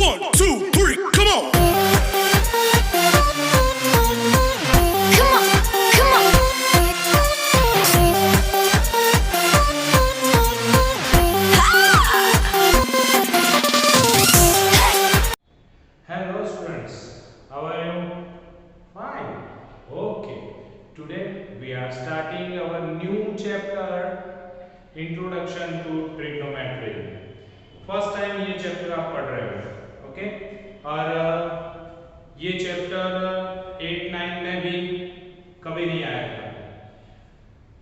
1, 2, 3, come on. Come on, come on. Hello students, how are you? Fine. Okay. Today we are starting our new chapter, Introduction to Trigonometry. First time ये chapter आप पढ़ रहे हो, okay? और ये chapter 8, 9 में भी कभी नहीं आया था।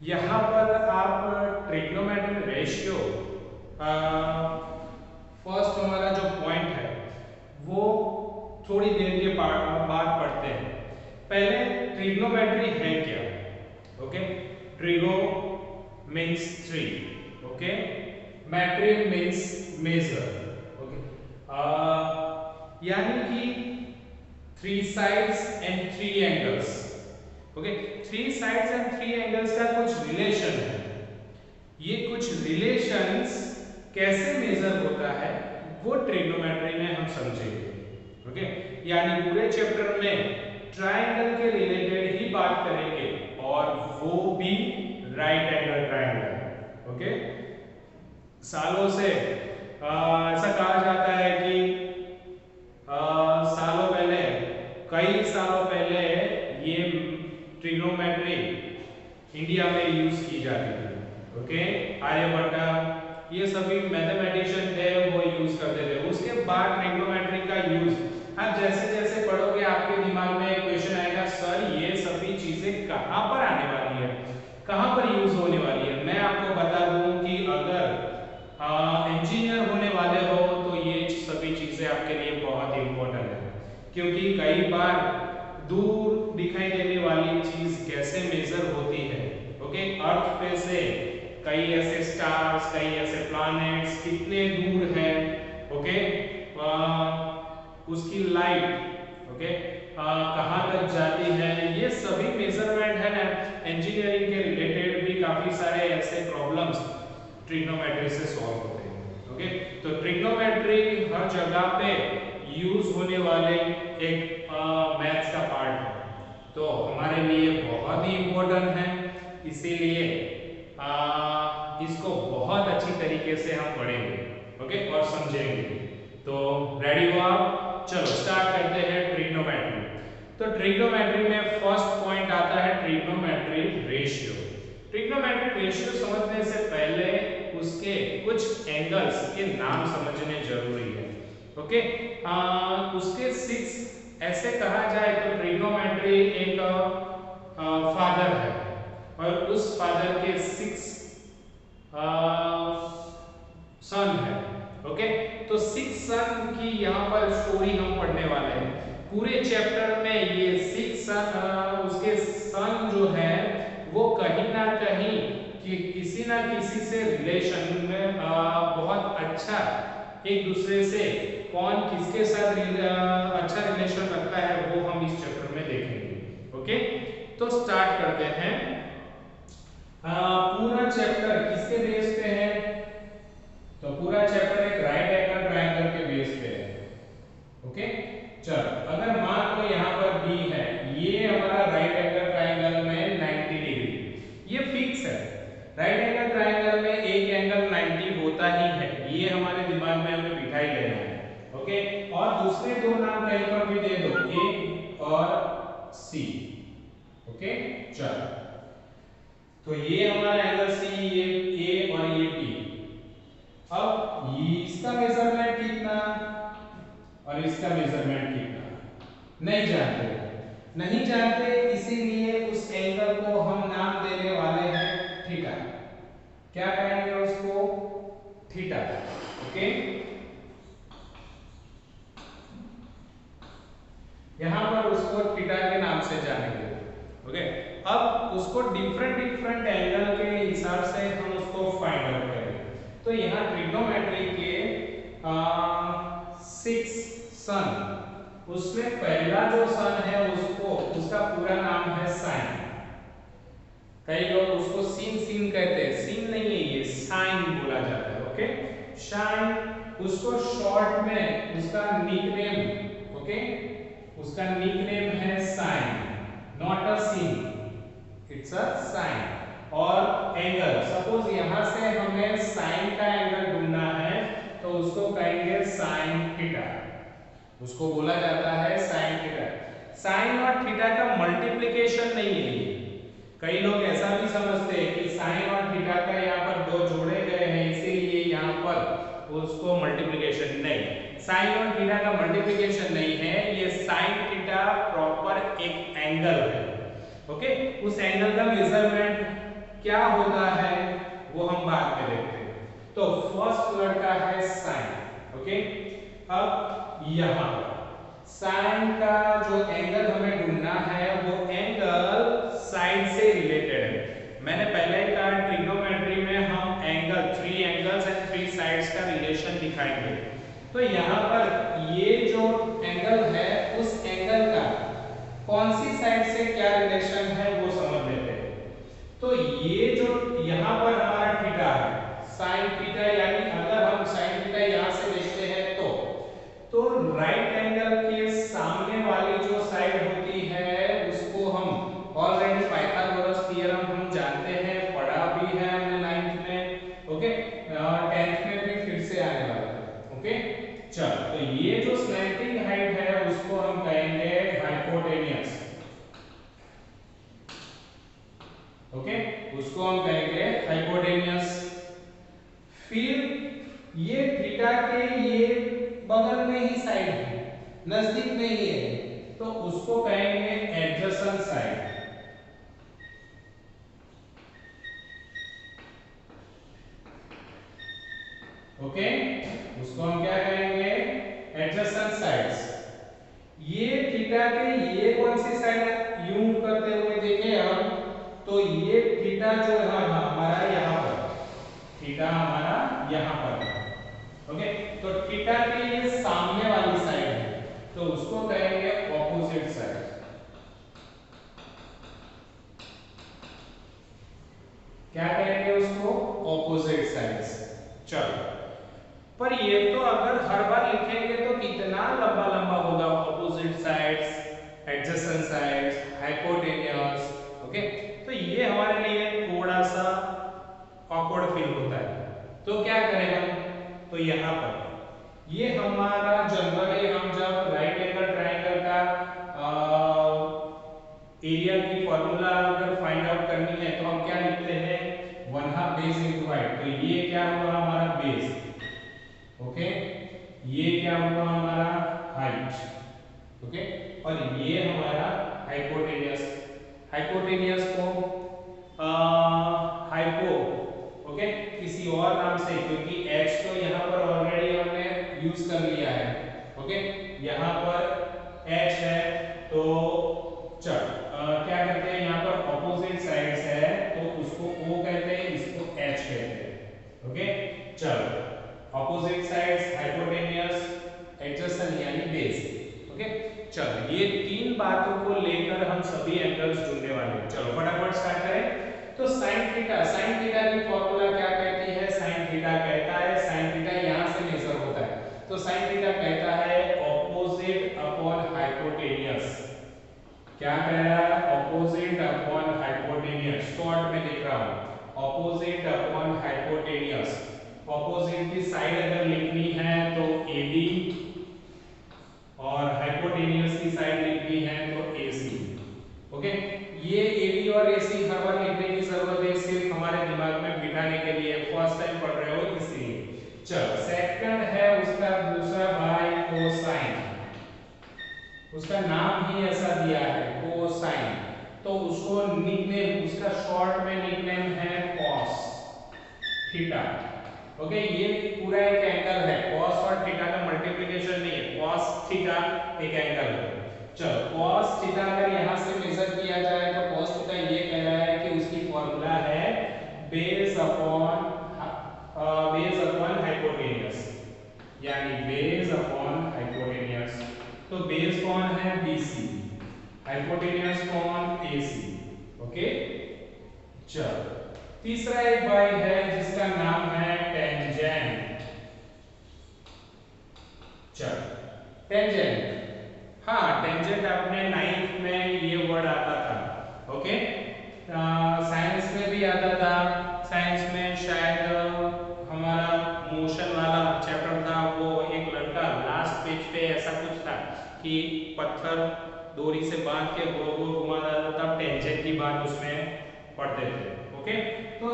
यहाँ पर आप ट्रिग्नोमेट्रिक रेशियो फर्स्ट हमारा जो पॉइंट है वो थोड़ी देर के बाद पढ़ते हैं। पहले ट्रिग्नोमेट्री है क्या? Okay, trigo means 3, okay, metry means measure, okay, यानी कि 3 sides and 3 angles, okay, 3 sides and 3 angles का कुछ रिलेशन है। ये कुछ रिलेशंस कैसे मेजर होता है वो ट्रिग्नोमेट्री में हम समझेंगे, ओके। यानी पूरे चैप्टर में ट्रायंगल के रिलेटेड ही बात करेंगे और वो भी राइट एंगल ट्रायंगल, ओके। सालों से ऐसा कहा जाता है कि सालों पहले, कई सालों पहले ये ट्रिग्नोमेट्री इंडिया में यूज की जाती थी, ओके। आर्यभट्ट ये सभी मैथमेटिशियन थे, वो यूज करते थे। उसके बाद ट्रिग्नोमेट्री का यूज आप जैसे जैसे पढ़ोगे आपके दिमाग में एक क्वेश्चन आएगा, सर ये सभी चीजें कहाँ पर आने वाली है, कहाँ पर यूज होने वाली है। मैं आपको बता दूं कि अगर इंजीनियर होने वाले हो तो ये सभी चीजें आपके लिए बहुत इंपॉर्टेंट है, क्योंकि कई बार दूर दिखाई देने वाली चीज कैसे मेजर होती है, ओके। अर्थ पे से कई ऐसे स्टार्स, कई ऐसे प्लैनेट्स कितने दूर है, ओके, उसकी लाइट, ओके, कहाँ तक जाती है, ये सभी मेजरमेंट है ना। इंजीनियरिंग के रिलेटेड भी काफी सारे ऐसे प्रॉब्लम्स ट्रिग्नोमेट्री से सॉल्व होते हैं, ओके। तो ट्रिग्नोमेट्री हर जगह पे यूज होने वाले एक मैथ्स का पार्ट है, तो हमारे लिए बहुत ही इंपॉर्टेंट है, इसीलिए इसको बहुत अच्छी तरीके से हम पढ़ेंगे, ओके, और समझेंगे। तो रेडी हो आप? चलो स्टार्ट करते हैं ट्रिग्नोमेट्री। तो ट्रिग्नोमेट्री में फर्स्ट पॉइंट आता है ट्रिग्नोमेट्रिक रेशियो। ट्रिग्नोमेट्रिक रेशियो समझने से पहले उसके कुछ एंगल्स के नाम समझने जरूरी है, ओके। उसके 6 ऐसे कहा जाए तो ट्रिग्नोमेट्री एक फादर है और उस फादर के 6 सन है, ओके। तो 6 सन की यहाँ पर स्टोरी हम पढ़ने वाले हैं। पूरे चैप्टर में ये 6 सन, उसके सन जो है वो कहीं ना कहीं कि किसी ना किसी से रिलेशन में बहुत अच्छा एक दूसरे से कौन किसके साथ अच्छा रिलेशन रखता है वो हम इस चैप्टर में देखेंगे, ओके। तो स्टार्ट करते हैं। पूरा चैप्टर किसके बेस पे है? तो पूरा चैप्टर एक राइट एंगल ट्रायंगल के बेस पे है, ओके। चलो अगर मान लो यहाँ पर बी है, ये हमारा राइट एंगल ट्रायंगल में 90 डिग्री, ये फिक्स है। राइट एंगल ट्रायंगल में एक एंगल 90 होता ही है, ये हमारे दिमाग में हमें बिठा ही लेना है, ओके। और दूसरे दो नाम कहीं पर भी दे दो, ए और सी, ओके। चलो तो ये हमारा एंगल सी, ये ए और ये बी। अब इसका मेजरमेंट कितना और इसका मेजरमेंट कितना नहीं जानते, इसीलिए उस एंगल को हम नाम देने वाले हैं थीटा। क्या कहेंगे उसको? Theta, okay. यहां पर उसको थीटा के नाम से जानेंगे, ओके। अब उसको डिफरेंट एंगल के हिसाब से हम उसको फाइंड आउट करेंगे। तो यहाँ ट्रिग्नोमेट्री के 6 सन, उसमें पहला जो सन है उसका पूरा नाम है साइन। कई लोग उसको सीन कहते हैं, सीन नहीं है, ये साइन बोला जाता है, ओके। साइन उसको शॉर्ट में उसका निकनेम, ओके, उसका निकनेम है sine, not a scene, it's a sine. और एंगल, सपोज यहां से हमें साइन का एंगल ढूंढना है तो उसको कहेंगे साइन थीटा, उसको बोला जाता है साइन थीटा। साइन और थीटा का मल्टीप्लिकेशन नहीं है ये। कई लोग ऐसा भी समझते हैं कि साइन और थीटा का यहाँ पर दो जोड़े गए हैं इसीलिए यहाँ पर उसको मल्टीप्लिकेशन, नहीं, साइन और थीटा का मल्टीप्लिकेशन नहीं है, ये साइन थीटा प्रॉपर एक एंगल है, ओके। उस एंगल का मेजरमेंट क्या होता है वो हम बाद में देखते हैं। तो फर्स्ट लड़का है साइन, ओके। अब यहाँ साइन का जो एंगल हमें ढूंढना है वो एंगल साइड से रिलेटेड है। मैंने पहले ही कहा ट्रिग्नोमेट्री में हम angle, three angles and three sides का रिलेशन दिखाएंगे। तो यहाँ पर ये जो एंगल है उस एंगल का कौन सी साइड से क्या रिलेशन है वो समझ लेते हैं। तो ये जो यहाँ पर हमारा थीटा है साइन थीटा, यानी अगर हम साइन थीटा यहाँ से देखते हैं तो राइट एंगल के सामने वाली जो साइड होती है उसको हम ऑलरेडी पाइथागोरस थ्योरम हम जानते हैं, पढ़ा भी है हमने 9th में, ओके, 10th में भी फिर से आने वाला है, ओके। चल, तो ये जो स्लैंटिंग हाइट है उसको हम कहेंगे हाइपोटेनियस, ओके, उसको हम कहेंगे हाइपोटेनियस। फिर ये थीटा के ये बगल में ही साइड है, नजदीक में ही है, तो उसको कहेंगे एडजेसेंट साइड, ओके, उसको हम क्या कहेंगे एडजेसेंट साइड्स। ये थीटा के ये कौन सी साइड यूं करते हुए देखें हम, तो ये थीटा जो है हमारा यहाँ पर, थीटा हमारा यहाँ पर, ओके। तो थीटा के ये सामने वाली साइड है तो उसको कहेंगे ऑपोजिट साइड, क्या कहेंगे उसको ऑपोजिट साइड्स। चलो, पर ये तो अगर हर बार लिखेंगे तो कितना लंबा लंबा होगा, opposite sides, adjacent sides, hypotenuse, okay. तो ये हमारे लिए थोड़ा सा ऑकवर्ड फील होता है, तो क्या करें हम, तो यहाँ पर ये हमारा जनरली हम जब राइट एंगल ट्रायंगल का एरिया की फॉर्मूला अगर फाइंड आउट करनी है तो हम क्या लिखते हैं 1/2 बेस इनटू हाइट। तो ये क्या हुआ हमारा बेस, ओके, ये क्या हुआ हमारा हाइट, ओके, और ये हमारा हाइपोटेनियस। हाइपोटेनियस को हाइपो, ओके, किसी और नाम से, क्योंकि h तो यहाँ पर ऑलरेडी हमने यूज कर लिया है, ओके, यहाँ पर h है तो चल क्या करते हैं, यहाँ पर ऑपोजिट साइड्स है तो उसको O कहते हैं, इसको H कहते हैं, ओके। चल, ऑपोजिट साइड्स, हाइपोटेनियस, एडजेसेंट यानी बेस, ओके। चल, ये तीन बातों को लेकर हम सभी एंगल्स ढूंढने वाले हैं। चलो फटाफट स्टार्ट करें। तो साइन थीटा, साइन थीटा की फॉर्मूला क्या कहती है, साइन थीटा कहता है, साइन थीटा यहां से मेजर होता है तो साइन थीटा कहता है ऑपोजिट अपॉन हाइपोटेनियस। क्या कह रहा है, ऑपोजिट अपॉन हाइपोटेनियस, शॉर्ट में लिख रहा हूं ऑपोजिट अपॉन हाइपोटेनियस। ऑपोजिट की साइड अगर लिखनी है तो AB और हाइपोटेनियस की साइड लिखनी है तो AC, ओके। ये AB और AC हर बार लिखने की जरूरत है, सिर्फ हमारे दिमाग में बिठाने के लिए, फर्स्ट टाइम पढ़ रहे हो इसलिए। चलो, सेकंड है उसका दूसरा भाई कोसाइन, उसका नाम ही ऐसा दिया है कोसाइन, तो उसको निकनेम, उसका शॉर्ट में निकनेम है cos थीटा, ओके। ये पूरा एक एंगल है, cos और थीटा का मल्टीप्लिकेशन नहीं है, cos थीटा एक एंगल है। चलो, cos थीटा अगर यहां से मेजर किया जाए तो cos थीटा ये कह रहा है कि उसकी फॉर्मूला है बेस अपॉन हाइपोटेनियस, यानी बेस अपॉन हाइपोटेनियस। तो बेस कौन है BC, हाइपोटेनियस कौन AC, ओके। चलो, तीसरा एक भाई है जिसका नाम है टेंजेंट, चलो टेंजेंट, हाँ टेंजेंट अपने 9th में ये वर्ड आता था, ओके साइंस में भी आता था। साइंस में शायद हमारा मोशन वाला चैप्टर था, वो एक लड़का लास्ट पेज पे ऐसा कुछ था कि पत्थर डोरी से बांध के गोल गोल घुमाता था, तब टेंजेंट की बात उसमें पढ़ते थे, ओके। तो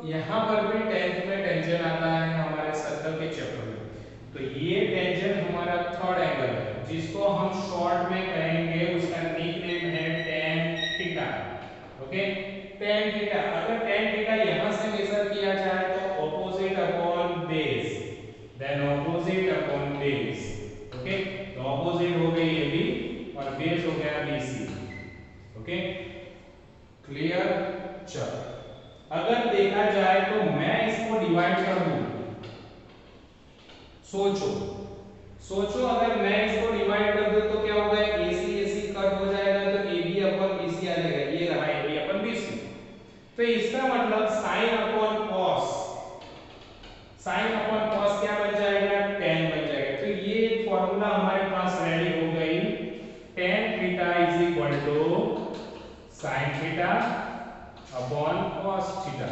यहाँ पर भी 10th में टेंजेंट आता है हमारे सर्कल के चैप्टर में। तो ये टेंजेंट हमारा थर्ड एंगल है, जिसको हम शॉर्ट में कहेंगे, उसका निकनेम है tan theta, okay tan theta. अगर tan थीटा यहाँ से मेजर किया जाए तो opposite upon base, then opposite upon base, okay तो ऑपोजिट हो गई AB और बेस हो गया BC, ओके क्लियर। चलो अगर देखा जाए तो मैं इसको डिवाइड कर दूं, सोचो अगर मैं इसको डिवाइड कर दूं तो क्या होगा, AC कट हो जाएगा तो AB अपॉन BC आ जाएगा, ये रहा AB अपॉन BC। तो इसका मतलब sin अपॉन cos क्या बन जाएगा, tan बन जाएगा। तो ये फॉर्मूला हमारे पास रेडी हो गई, tan theta is equal to sin theta upon cos theta.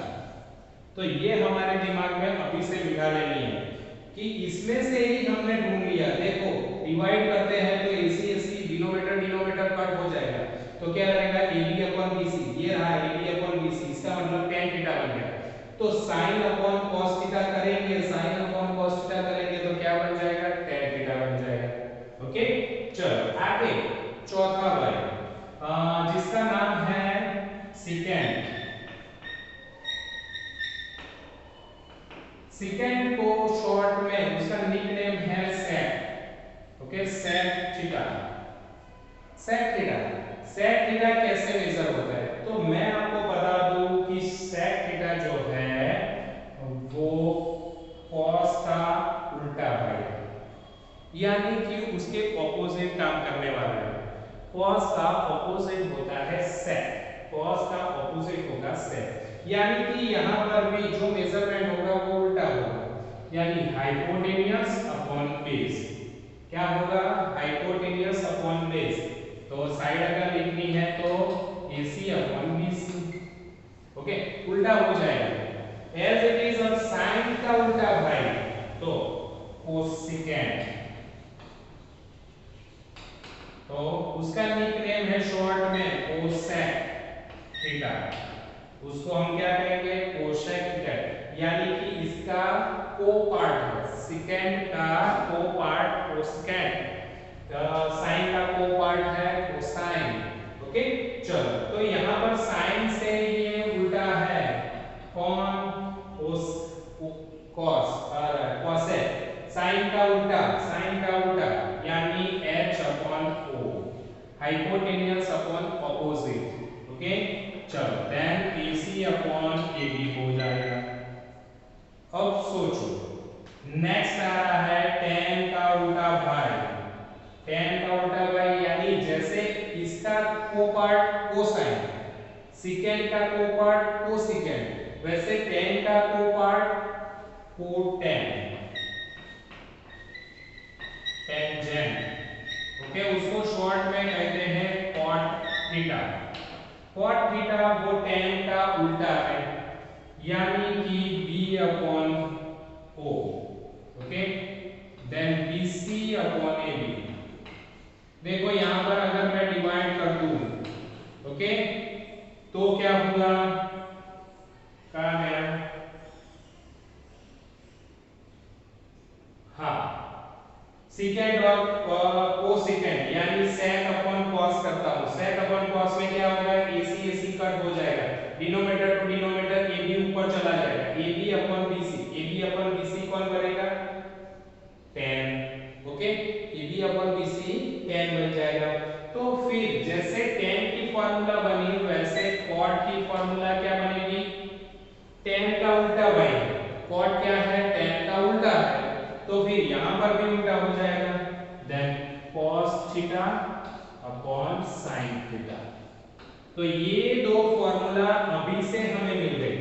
तो ये हमारे दिमाग में अभी से बिठा लेनी है कि इसमें से ही हमने ढूंढ लिया। देखो डिवाइड करते हैं तो AC डिनोमिनेटर कट हो जाएगा, तो क्या रहेगा AB अपॉन BC, ये रहा AB अपॉन BC, इसका मतलब tan थीटा बन गया। तो sin अपॉन cos थीटा करेंगे, sin अपॉन cos थीटा करेंगे तो क्या बन जाएगा, tan थीटा बन जाएगा, ओके। चलो आगे चौथा वर्ड जिसका नाम है सेकेंड को शॉर्ट में उसका निकनेम है sec, okay sec theta. sec theta कैसे मेजर होता है, तो मैं आपको बता दूं कि sec थीटा जो है वो cos का उल्टा भाई, यानी कि उसके ऑपोजिट काम करने वाला है। cos का ऑपोजिट होता है sec, cos का ऑपोजिट होगा sec, यानी कि यहाँ पर भी जो मेजरमेंट होगा वो उल्टा होगा, यानी हाइपोटेनियस अपॉन बेस। क्या होगा, हाइपोटेनियस अपॉन बेस। तो साइड अगर लिखनी है तो AC अपॉन BC, ओके उल्टा हो जाएगा। एज इट इज अब साइन का उल्टा भाई, तो कोसेकेंट, तो उसका निकनेम है शॉर्ट में कोसेक थीटा, उसको हम क्या कहेंगे, कोसेक थीटा, यानी कि इसका को पार्ट है, सेकेंड का को पार्ट कोसेकेंट, साइन का को पार्ट है कोसाइन, ओके। चलो तो यहाँ पर साइन से ये उल्टा है, कौन, कोसेक, साइन का उल्टा यानी H upon O, hypotenuse upon opposite, okay. चलो देन AC अपॉन AB हो जाएगा। अब सोचो नेक्स्ट आ रहा है tan का उल्टा भाई, यानी जैसे इसका को पार्ट कोसाइन, सेकेंड का को पार्ट कोसेकेंट, वैसे tan का को पार्ट कोटेन, टेंजेंट, ओके उसको शॉर्ट में कहते हैं cot थीटा। cot थीटा वो tan का उल्टा है, यानी कि B upon O, okay then BC upon AB। देखो यहां पर अगर मैं डिवाइड कर दूं, ओके तो क्या होगा, कहां गया, हाँ सेकेंड और कोसेकेंट, यानी sec अपॉन cos करता हूं, sec अपॉन cos में क्या होगा, AC कट हो जाएगा, डिनोमिनेटर टू डिनोमिनेटर AB ऊपर चला जाएगा, AB अपॉन BC कौन बनेगा, tan, okay AB upon BC tan बन जाएगा। तो फिर जैसे tan की फार्मूला बनी वैसे cot की फार्मूला क्या बनेगी, tan का उल्टा भाई, cot क्या है, tan का उल्टा है, तो फिर यहां पर भी उल्टा हो जाएगा, then cos theta upon sin theta. तो ये दो फॉर्मूला अभी से हमें मिल गए,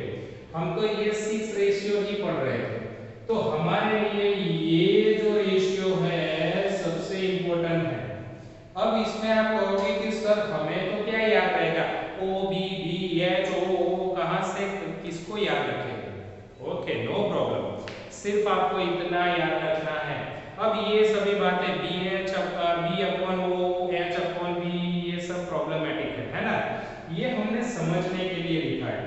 हम तो ये 6 रेशियो ही पढ़ रहे थे, तो हमारे लिए ये जो रेशियो है सिर्फ आपको इतना याद रखना है। अब ये सभी बातें B upon O H upon B ये सब प्रॉब्लमेटिक है ना, ये हमने समझने के लिए लिखा है।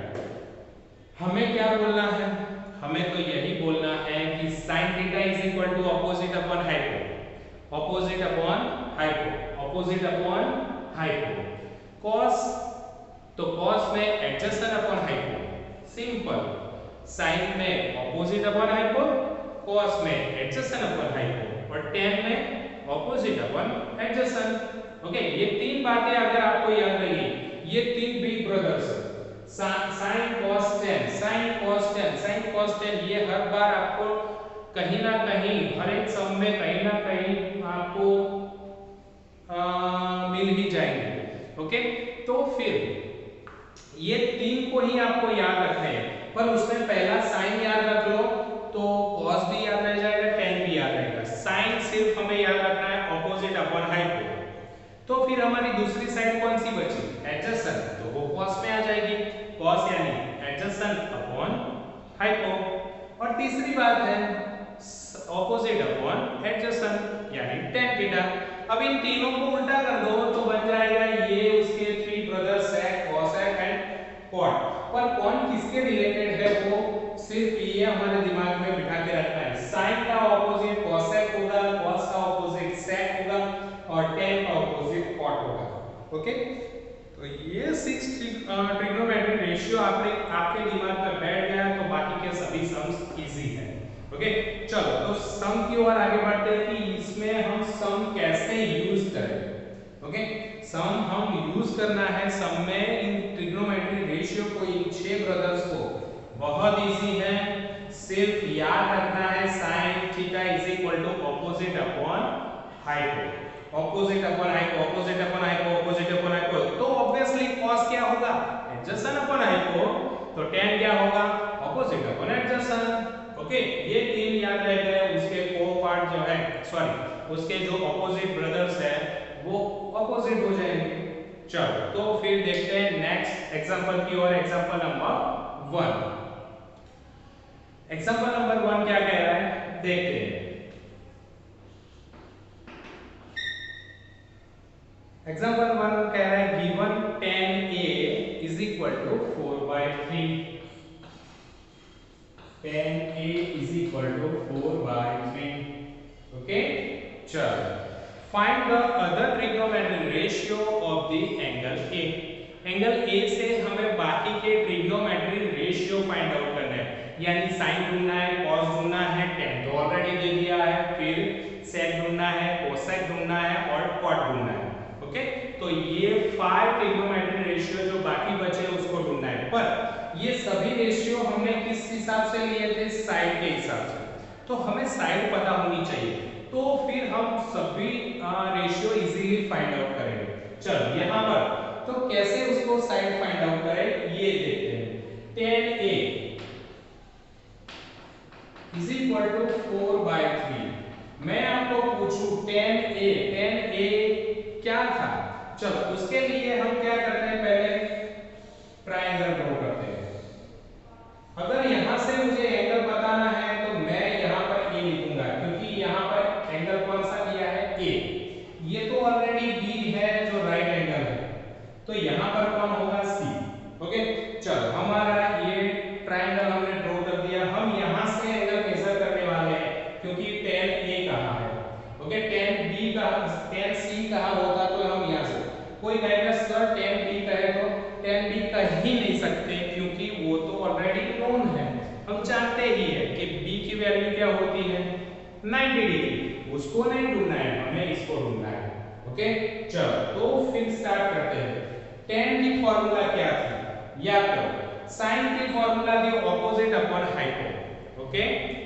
हमें क्या बोलना है, हमें तो यही बोलना है कि sin theta is equal to opposite upon hypo, opposite upon hypo, opposite upon hypo. cos तो cos में adjacent upon hypo, simple. sin में ऑपोजिट अपॉन हाइपो, cos में एडजेसेंट अपॉन हाइपो, और tan में ऑपोजिट अपॉन एडजेसेंट। ओके, ये तीन बातें अगर आपको याद रही, ये तीन big brothers sin cos tan, sin cos tan, sin cos tan, ये हर बार आपको कहीं ना कहीं हर एक सम में कहीं ना कहीं आपको मिल ही जाएंगे। ओके, तो फिर ये तीन को ही आपको याद रखना है, पर उसमें पहला sin याद रख लो तो cos भी याद रह जाएगा, tan भी याद रहेगा। sin सिर्फ हमें याद रखना है ऑपोजिट अपॉन हाइपो, तो फिर हमारी दूसरी साइड कौन सी बची, एडजेसेंट, तो वो cos में आ जाएगी, cos यानी एडजेसेंट अपॉन हाइपो। और तीसरी बात है ऑपोजिट अपॉन एडजेसेंट यानी tan थीटा। अब इन तीनों को उल्टा कर दो तो बन जाएगा ये उसके थ्री ब्रदर्स है cosec एंड cot। पर कौन किसके रिलेटेड है वो सिर्फ ये हमारे दिमाग में बिठा के रखना है। sin का ऑपोजिट cosec होगा, cos का ऑपोजिट sec होगा और tan का ऑपोजिट cot होगा। ओके, तो ये 6 ट्रिग्नोमेट्रिक रेशियो आपके दिमाग में बैठ गया तो बाकी के सभी सम्स इजी है। ओके, चलो तो सम की ओर आगे बढ़ते हैं कि इसमें हम सम कैसे यूज करें। ओके, सम हम यूज करना है सम में इन ट्रिग्नोमेट्रिक रेशियो को, इन 6 ब्रदर्स को, बहुत इजी है। सिर्फ याद रखना है sin theta is equal to opposite upon hypo, opposite upon hypo, opposite upon hypo, opposite upon hypo. तो ऑब्वियसली cos क्या होगा, एडजेसेंट अपॉन हाइपो, तो tan क्या होगा, ऑपोजिट अपॉन एडजेसेंट। ओके, ये तीन याद रह गए, उसके को पार्ट जो है, सॉरी उसके जो ऑपोजिट ब्रदर्स है वो ऑपोजिट हो जाएंगे। चलो तो फिर देखते हैं नेक्स्ट एग्जांपल की ओर, एग्जांपल नंबर 1। एग्जांपल नंबर 1 क्या कह रहा है देखते हैं। एग्जांपल 1 कह रहा है given tan a is equal to 4/3, tan a is equal to 4/3। Okay, चलो find the other trigonometric ratio of the angle a। Angle a से हमें बाकी के ट्रिग्नोमेट्रिक रेशियो फाइंड आउट करना है, यानी sin ढूंढना है, cos ढूंढना है, tan तो ऑलरेडी दे दिया है, फिर sec ढूंढना है, cosec ढूंढना है और cot ढूंढना है। ओके, तो ये 5 ट्रिग्नोमेट्रिक रेशियो जो बाकी बचे उसको ढूंढना है, पर ये सभी रेशियो हमने किस हिसाब से लिए थे, साइड के हिसाब से। तो हमें साइड पता होनी चाहिए, तो फिर हम सभी रेशियो इजीली फाइंड आउट करेंगे। चलो यहाँ पर तो कैसे उसको साइड फाइंड आउट करें ये देखते हैं। tan a is equal to 4/3। मैं आपको पूछूं tan a क्या था, चलो उसके लिए हम क्या करते हैं, पहले ट्रायंगल ड्रॉ करते हैं। अगर यहां से मुझे एंगल बताना है तो मैं यहां पर a लिखूंगा, क्योंकि यहां पर एंगल कौन सा दिया है, a। ये तो ऑलरेडी b है जो राइट एंगल है, तो यहां पर कौन होगा, c। ओके, चलो हमारा ये ट्रायंगल हमने ड्रॉ कर दिया। हम यहां से एंगल मेजर करने वाले हैं, क्योंकि tan a कहां है। ओके, tan c कहां होता, तो हम यहां से कोई कहेगा सर tan b कहे तो tan b कह ही नहीं सकते, क्योंकि वो तो ऑलरेडी नोन है, हम जानते ही है कि b की वैल्यू क्या होती है, 90 डिग्री। उसको नहीं ढूंढना है, हमें इसको ढूंढना है। ओके, चलो तो फिर स्टार्ट करते हैं। tan की फॉर्मूला क्या थी, याद करो। sin की फॉर्मूला थी opposite upon hypo. Okay,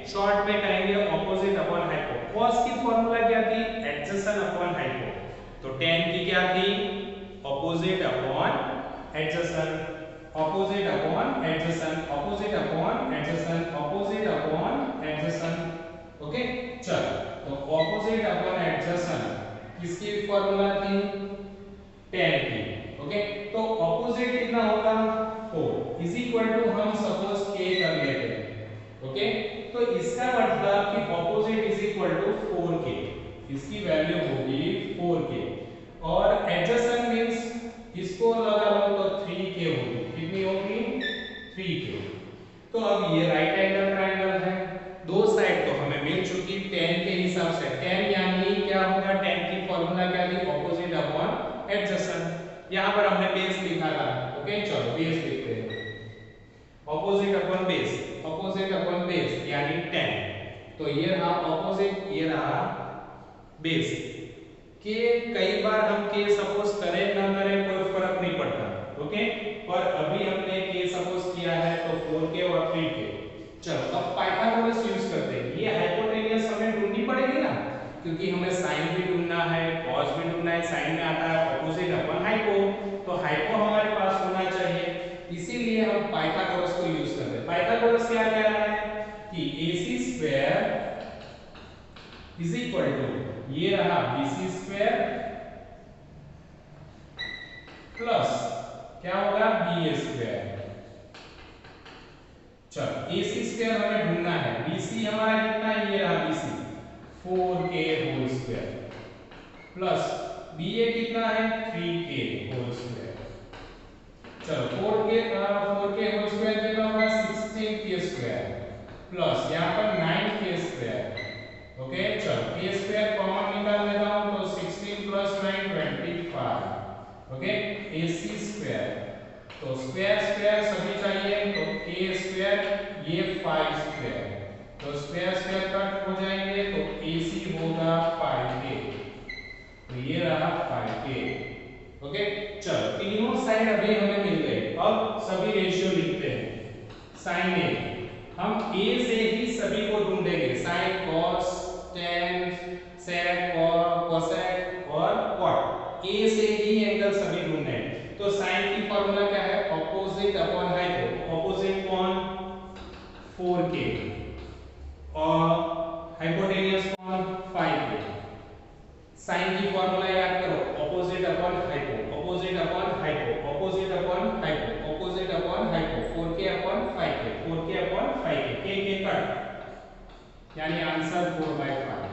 short में कहेंगे ऑपोजिट अपॉन हाइपो। cos की फॉर्मूला क्या थी, एडजेसेंट अपॉन हाइपो। तो tan की क्या थी, opposite upon adjacent, opposite upon adjacent, opposite upon adjacent, opposite upon adjacent. Okay, चलो तो ऑपोजिट अपॉन एडजेसेंट किसकी फॉर्मूला थी, tan की। ओके, तो ऑपोजिट कितना होगा, 4 इज इक्वल टू हम सपोज k कर लेते हैं। ओके, तो इसका इक्वल टू 4k, इसकी वैल्यू होगी 4k, और एडजेसेंट मींस इसको लगा लो तो 3k होगी, कितनी होगी 3k। तो अब ये राइट एंगल ट्रायंगल है, दो साइड तो हमें मिल चुकी tan के हिसाब से, tan यानी क्या होगा, tan की फॉर्मूला क्या थी, ऑपोजिट अपॉन एडजेसेंट। यहां पर हमने बेस लिखा था, ओके चलो बेस लिखते हैं, opposite upon base, opposite upon base यानी tan। तो ये रहा ऑपोजिट, ये रहा बेस के। कई बार हम के सपोज करें ना करें कोई फर्क नहीं पड़ता, ओके, और अभी हमने के सपोज किया है तो 4k और 3k। चलो अब पाइथागोरस यूज करते हैं, ये हाइपोटेन्यूस हमें ढूंढनी पड़ेगी ना, क्योंकि हमें साइन भी ढूंढना है, कॉस भी ढूंढना है, साइन में आता है ऑपोजिट अपॉन हाइपो, तो हाइपो हमारे पास होना चाहिए, इसीलिए हम पाइथागोरस को यूज करते हैं। पाइथागोरस क्या कह रहा है कि AC square is equal to, ये रहा BC स्क्वायर प्लस क्या होगा BA स्क्वायर। चलो AC स्क्वायर हमें ढूंढना है, BC हमारा कितना है, ये रहा BC 4k whole square plus BA कितना है 3k होल स्क्वायर। चलो 4k होल स्क्वायर कितना होगा 16k स्क्वायर प्लस यहाँ पर 9k स्क्वायर, ओके चलो k स्क्वायर कॉमन निकाल लेता हूं तो 16 प्लस 9 25, ओके AC स्क्वायर, तो स्क्वायर स्क्वायर सभी चाहिए तो k स्क्वायर, ये 5 स्क्वायर, तो स्क्वायर स्क्वायर कट हो जाएंगे तो AC होगा 5k, तो ये रहा 5k, ओके चलो तीनों साइड अभी हमें मिल गए। अब सभी रेशियो लिखते हैं, sin A हम A से ही सभी को ढूंढेंगे, sin cos tan sec cosec और cot, A से ही एंगल सभी ढूंढने हैं। तो sin की फॉर्मूला क्या है, ऑपोजिट अपॉन हाइपो, ऑपोजिट कौन 4k और हाइपोटेन्यूस कौन 5k। sin की फॉर्मूला याद करो, opposite upon hypo, opposite upon hypo, opposite upon hypo, opposite upon hypo, 4k upon 5k, 4k upon 5k, k cut यानी आंसर 4/5,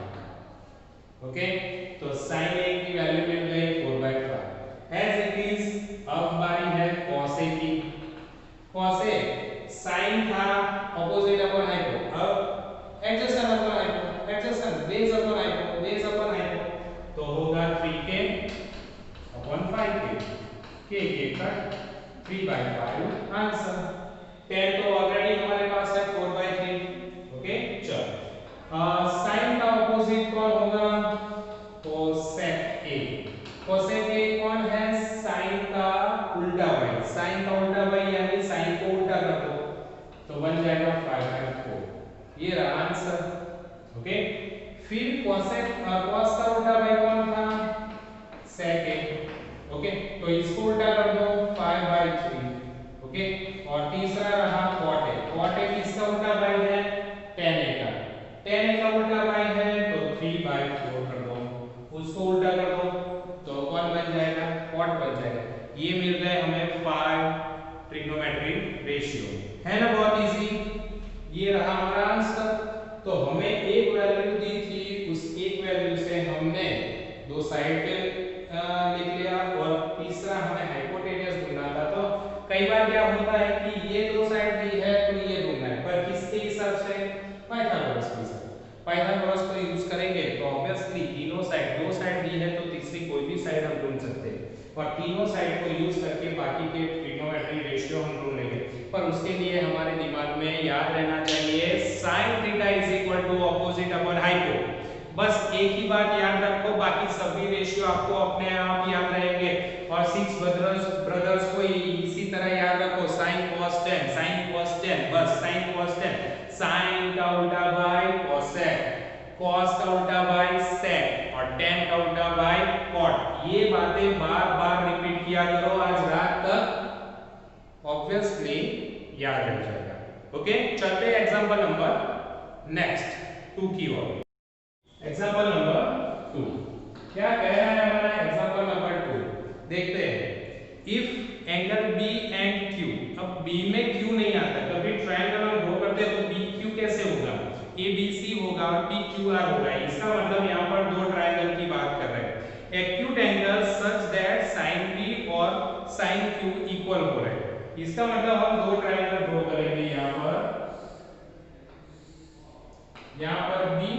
ओके। तो sin A की value मिल गई 4/5 एज इट इज। अब बारी है cos A की, cos A sin था opposite upon hypo, अब adjacent upon hypo, adjacent base upon hypo, base upon hypo, तो होगा 3k upon 5k, k cut 3/5 answer. tan तो ऑलरेडी हमारे पास है 4/3, ओके चलो sin का ऑपोजिट कौन होगा, cosec A, cosec A कौन है, sin का उल्टा y, sin का उल्टा y यानी sin को उल्टा कर दो तो बन जाएगा 5/4, ये रहा आंसर, ओके। फिर cosec cos का उल्टा y कौन था, sec A, ओके तो इसको उल्टा कर दो 5/3, ओके। और तीसरा रहा cot A, cot A किसका उल्टा y है, tan A का, tan A का उल्टा y है तो 3/4 कर दो, उसको उल्टा कर दो तो कौन बन जाएगा, cot बन जाएगा। ये मिल गए हमें 5 ट्रिग्नोमेट्रिक रेशियो, है ना बहुत इजी। ये रहा हमारा आंसर। तो हमें एक वैल्यू दी थी, उस एक वैल्यू से हमने दो साइड पे लिख लिया और तीसरा हमें हाइपोटेन्यूस ढूंढना था। तो कई बार क्या होता है कि ये दो साइड दी है तो ये ढूंढना है, पर किसके हिसाब से, पाइथागोरस के हिसाब से। पाइथागोरस को यूज करेंगे तो ऑब्वियसली तीनों साइड, दो साइड दी है तो तीसरी कोई भी साइड हम ढूंढ सकते हैं, और तीनों साइड को यूज करके बाकी के ट्रिग्नोमेट्रिक रेशियो हम ढूंढ लेंगे। पर उसके लिए हमारे दिमाग में याद रहना चाहिए sin theta is equal to opposite upon hypo, बस एक ही बात याद रखो, बाकी सभी रेशियो आपको अपने आप याद रहेंगे। और 6 ब्रदर्स को इसी तरह याद रखो, sin cos tan, sin cos tan, बस sin cos tan, sin का उल्टा बाय cosec, cos का उल्टा बाय sec और tan का उल्टा बाय cot। ये बातें बार-बार रिपीट किया करो आज रात तक, ऑब्वियसली याद रह जाएगा, ओके। चलते हैं एग्जांपल नंबर नेक्स्ट 2 की ओर। एग्जांपल नंबर 2 क्या कह रहा है हमारा एग्जांपल नंबर 2, देखते हैं। If angle B and Q, अब बी में क्यू नहीं आता, कभी ट्रायंगल हम ड्रॉ करते हैं तो बी क्यू कैसे होगा, ए बी सी होगा और पी क्यू आर होगा, साइन क्यू इक्वल हो रहे हैं। इसका मतलब हम दो ट्रायंगल ड्रॉ करेंगे यहाँ पर बी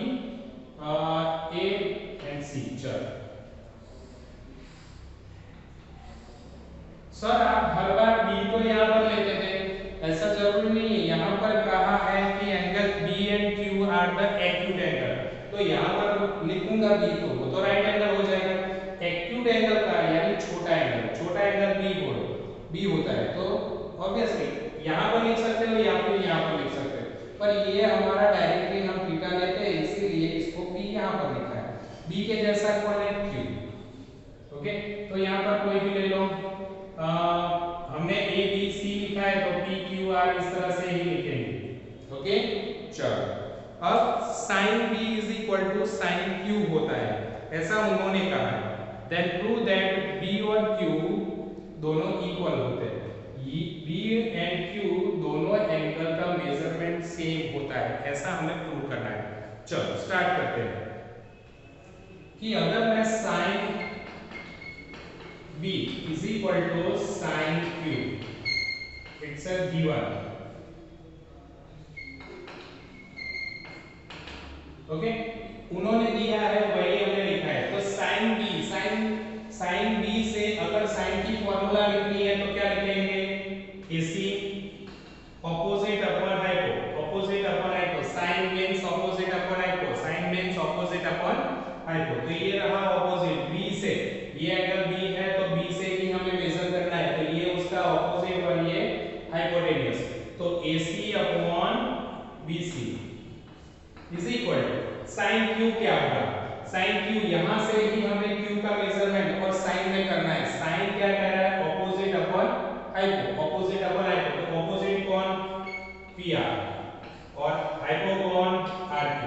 ए एंड सी। चलो सर आप हर बार बी को यहाँ पर लेते थे, ऐसा जरूरी नहीं है। यहाँ पर कहा है कि angle B and Q are the acute angle, तो यहाँ पर लिखूंगा बी को, वो तो राइट एंगल हो जाएगा। एक्यूट एंगल का यानी छोटा एंगल बी होता है, तो ऑब्वियसली यहाँ पर लिख सकते हो या फिर यहाँ पर लिख सकते हो, पर ये हमारा डायरेक्टली हम थीटा लेते हैं, इसीलिए इसको बी यहाँ पर लिखा है। बी के जैसा कौन है? क्यू। ओके, तो यहाँ पर कोई भी ले लो, हमने ए बी सी लिखा है तो पी क्यू आर इस तरह से ही लिखेंगे। ओके, चलो अब sin b is equal to sin q होता है, ऐसा उन्होंने कहा है। देन प्रूव दैट b और q दोनों इक्वल होते हैं। b एंड q दोनों एंगल का मेजरमेंट सेम होता है, ऐसा हमें प्रूव करना है। चलो स्टार्ट करते हैं कि अगर मैं sin b is equal to sin q, it's a given. Okay, उन्होंने दिया है वही हमने लिखा है। तो sin b से अगर sin की फॉर्मूला लिखनी है तो क्या लिखेंगे? AC opposite upon hypo, sin means opposite upon hypo, तो ये रहा ऑपोजिट b से, ये एंगल b है तो b से ही हमें मेजर करना है, तो ये उसका ऑपोजिट और ये हाइपोटेन्यूज, तो AC upon BC is equal to sin q। क्या होगा? sin q यहां से ही हमें q का मेजरमेंट और sin में करना है। sin क्या कह रहा है? ऑपोजिट अपॉन हाइपो, तो ऑपोजिट कौन? PR और हाइपो कौन? RQ।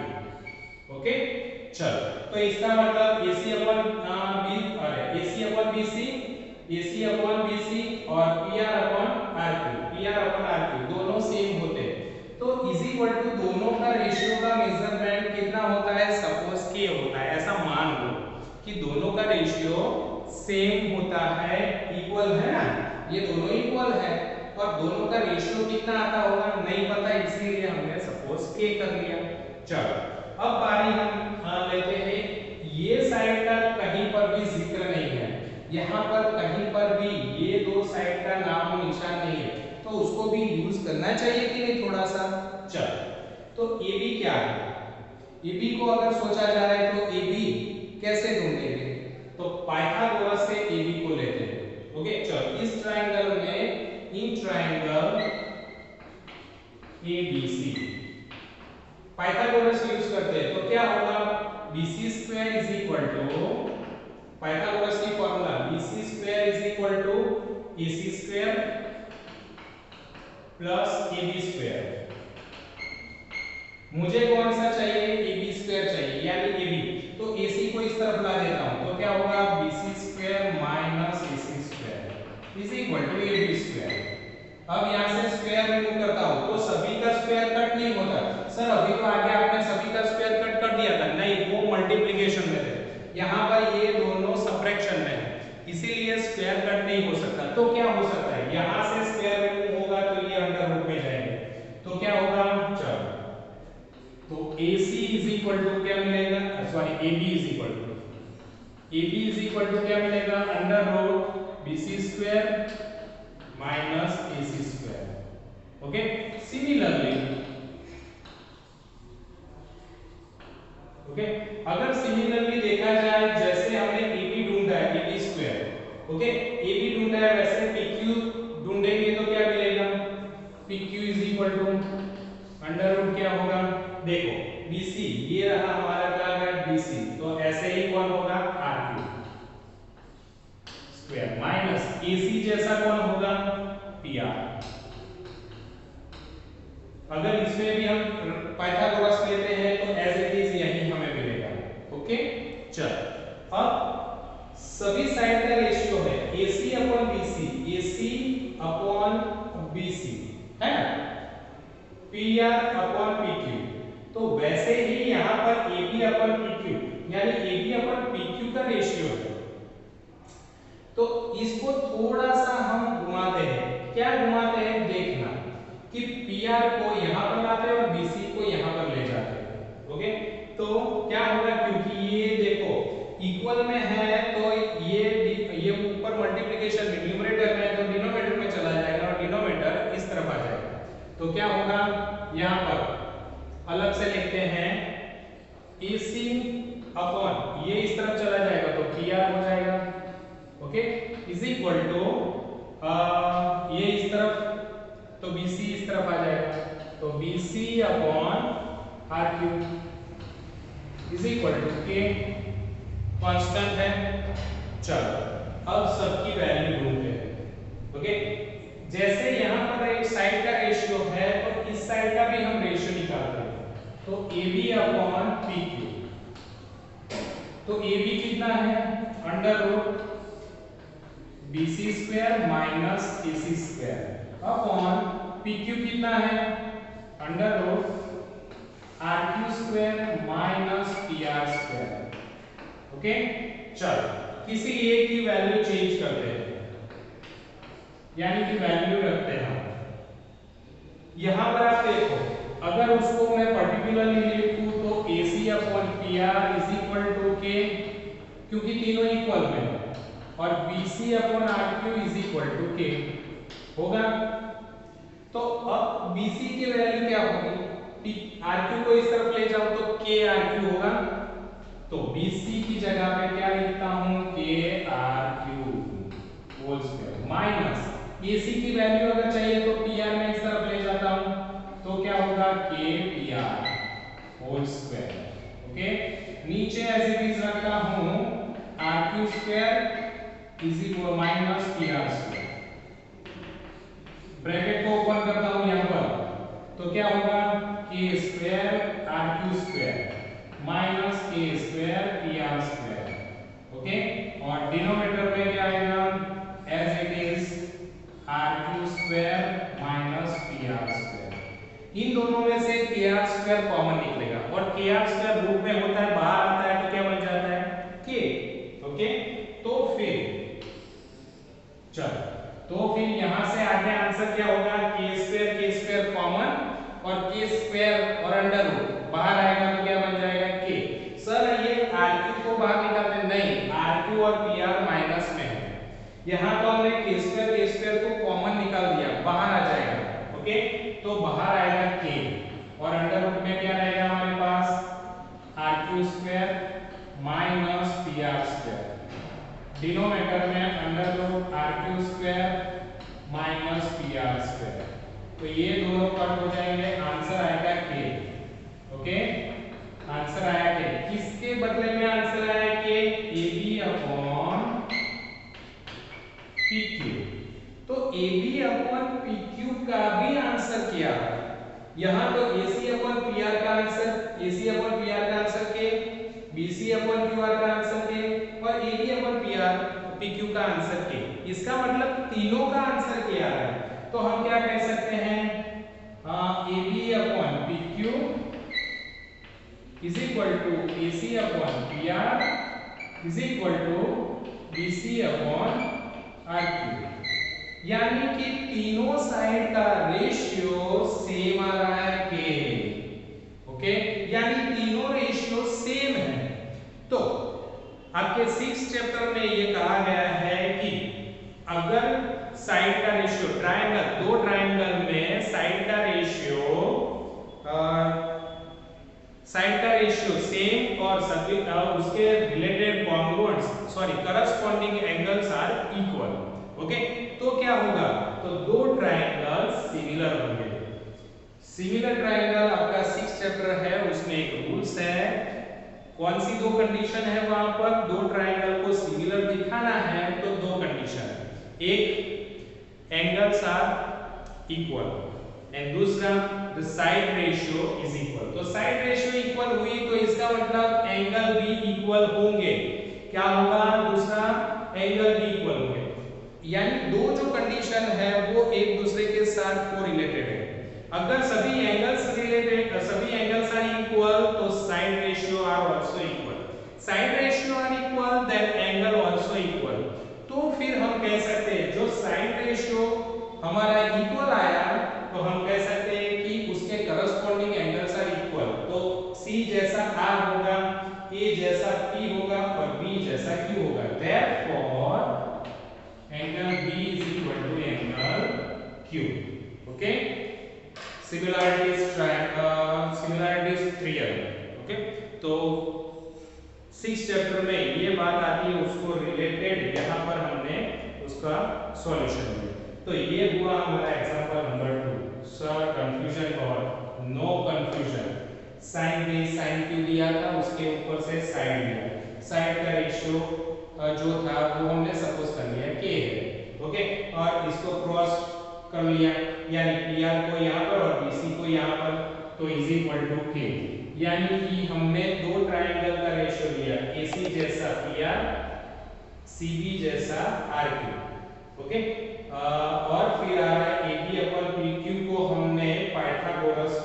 ओके, चलो तो इसका मतलब AC अपॉन BC और PR अपॉन RQ दोनों सेम होते हैं, तो इज इक्वल टू दोनों का रेशियो का मेजरमेंट कितना होता है? सपोज K होता है। ऐसा मान लो कि दोनों का रेशियो सेम होता है, इक्वल है ना, ये दोनों इक्वल है, और दोनों का रेशियो कितना आता होगा नहीं पता, इसीलिए हमने सपोज K कर लिया। चलो अब बारी हम लेते हैं, ये साइड का कहीं पर भी जिक्र नहीं है, यहाँ पर कहीं पर भी ये दो साइड का नाम निशान नहीं है, तो उसको भी यूज करना चाहिए कि नहीं थोड़ा सा। चलो तो AB क्या है? AB को अगर सोचा जाए तो AB कैसे ढूंढेंगे? तो पाइथागोरस से AB को लेते हैं। ओके, चलो इस ट्रायंगल में in triangle ABC Pythagoras use करते हैं, तो क्या होगा? BC² is equal to, Pythagoras की formula BC² is equal to AC² plus AB²। मुझे कौन सा चाहिए? AB² चाहिए, यानी AB, तो AC को इस तरफ ला देता हूं, तो क्या होगा? BC² minus AC² is equal to AB²। अब यहां से स्क्वायर रिमूव करता हूं तो सभी का स्क्वायर कट नहीं होता। सर अभी तो आगे आपने सभी का स्क्वायर कट कर दिया था, नहीं, वो मल्टीप्लिकेशन में थे, यहाँ पर ये दोनों सबट्रैक्शन में है, इसीलिए स्क्वायर कट नहीं हो सकता। तो क्या हो सकता है? यहाँ से स्क्वायर रिमूव होगा तो ये अंडर रूट में जाएंगे, तो क्या होगा? चलो तो AC इज इक्वल टू क्या मिलेगा? Sorry AB is equal to क्या मिलेगा? Under root BC² minus AC²। Okay, similarly okay, अगर सिमिलरली देखा जाए, जैसे हमने AB ढूंढा है, AB², ओके, AB ढूंढा है, वैसे PQ ढूंढेंगे तो क्या मिलेगा? PQ is equal to under root क्या होगा? देखो BC ये रहा हमारा क्या है? BC, तो ऐसे ही कौन होगा? RQ स्क्वायर माइनस AC जैसा कौन होगा? PR। अगर इसमें भी हम पाइथागोरस लेते हैं तो एज इट इज यही हमें मिलेगा। ओके, चल अब सभी साइड का रेशियो है AC अपॉन BC है ना, PR अपॉन PQ, तो वैसे ही यहाँ पर AB अपॉन PQ यानी AB अपॉन PQ का रेशियो है, तो इसको थोड़ा सा इक्वल में है तो ये ऊपर मल्टीप्लिकेशन में न्यूमरेटर में है तो डिनोमिनेटर में चला जाएगा और डिनोमिनेटर इस तरफ आ जाएगा। तो क्या होगा, यहाँ पर अलग से लिखते हैं AC अपॉन ये इस तरफ चला जाएगा तो PR हो जाएगा, ओके, इज इक्वल टू ये इस तरफ तो BC इस तरफ आ जाएगा तो BC upon RQ is equal to K, constant है। चलो अब सबकी वैल्यू ढूंढते हैं, ओके। जैसे यहाँ पर एक साइड का रेशियो है तो इस साइड का भी हम रेशियो निकालते हैं तो AB अपॉन PQ, तो AB कितना है, under root BC square minus AC square upon PQ कितना है, under root RQ square minus PR square, okay. चलो किसी एक की वैल्यू चेंज करते हैं, यानी कि वैल्यू रखते हैं। यहां पर आप देखो, अगर उसको मैं पर्टिकुलरली लिखूं तो AC upon PR is equal to K, क्योंकि तीनों इक्वल में है, और BC upon RQ is equal to K होगा। तो अब BC की वैल्यू क्या होगी, RQ को इस तरफ ले जाओ तो K RQ होगा, तो BC की जगह पे क्या लिखता हूं, K RQ whole square minus AC की वैल्यू अगर चाहिए तो PR में इस तरफ ले जाता हूं तो क्या होगा, K PR whole square, okay. नीचे एज इट इज रखता हूं RQ square is equal minus PR square, bracket को ओपन करता हूं यहां पर तो क्या होगा, K square RQ square minus K square PR square, okay. और डिनोमिनेटर में क्या आएगा, as it is RQ square minus PR square, इन दोनों में से KR स्क्वायर कॉमन निकलेगा और KR स्क्वायर रूट में होता है, बाहर आता है तो क्या बन जाता है, K, ओके। तो फिर चलो, तो फिर यहां से आगे आंसर क्या होगा, K स्क्वायर कॉमन और K स्क्वायर और अंडर रूट बाहर आएगा तो क्या बन जाएगा, K। सर ये RQ को बाहर निकालते नहीं, RQ और PR माइनस में है, यहाँ तो हमने K स्क्वायर को कॉमन निकाल दिया, बाहर आ जाएगा, ओके। तो बाहर आएगा K और अंडर रूट में क्या रहेगा हमारे पास, RQ square minus PR square, denominator में under root RQ square minus PR square, तो ये दोनों कट हो जाएंगे, आंसर आएगा K, ओके। आंसर आया K, किसके बदले में आंसर आया K, AB अपॉन PQ, तो AB अपॉन PQ का भी आंसर किया, यहां तो AC अपॉन PR का आंसर, AC अपॉन PR का answer K, BC upon QR का आंसर K और AB अपॉन PQ का आंसर K, इसका मतलब तीनों का आंसर K आ रहा है। तो हम क्या कह सकते हैं, AB upon PQ is equal to AC upon PR is equal to BC upon RQ, यानी कि तीनों साइड का रेशियो सेम आ रहा है K, ओके, यानी तीनों रेशियो सेम है। तो आपके 6th चैप्टर में ये कहा गया है कि अगर साइड का रेशियो ट्रायंगल, दो ट्रायंगल में साइड का रेशियो सेम और सभी उसके related corresponding angles are equal, okay. तो क्या होगा, तो दो ट्रायंगल सिमिलर होंगे। सिमिलर ट्रायंगल आपका 6th चैप्टर है, उसमें एक रूल्स है, कौन सी दो कंडीशन है वहां पर, दो ट्रायंगल को सिमिलर दिखाना है तो दो कंडीशन, एक एंगल्स आर इक्वल एंड दूसरा the side ratio is equal. तो साइड रेशियो इक्वल हुई तो इसका मतलब एंगल भी इक्वल होंगे, क्या होगा, दूसरा एंगल भी इक्वल होंगे, यानी दो जो कंडीशन है वो एक दूसरे के साथ कोरिलेटेड है। अगर सभी एंगल्स आर इक्वल तो side ratio are also equal, side ratio are equal then angle also equal. तो फिर हम कह सकते हैं जो साइड रेशियो हमारा इक्वल आया तो हम कह सकते हैं कि उसके करस्पॉन्डिंग एंगल्स जैसा R होगा, A जैसा P होगा और B जैसा सिमिलैरिटीज ट्रियल। ओके, तो 6 चैप्टर में ये बात आती है, उसको रिलेटेड यहाँ पर हमने उसका सॉल्यूशन दिया। तो ये हुआ हमारा एग्जांपल नंबर 2। सर कंफ्यूजन और no confusion. Sine base sine Q दिया था, उसके ऊपर से साइड दिया, साइड का रेशियो जो था वो हमने सपोज कर लिया k है। ओके, और इसको क्रॉस कर लिया, यानी PR को यहाँ पर और BC को यहाँ पर, तो इज इक्वल टू k। यानी कि हमने दो ट्रायंगल का रेशियो लिया, AC जैसा PR, CB जैसा RQ। ओके, और फिर आ रहा है AB अपॉन PQ को हमने पाइथागोरस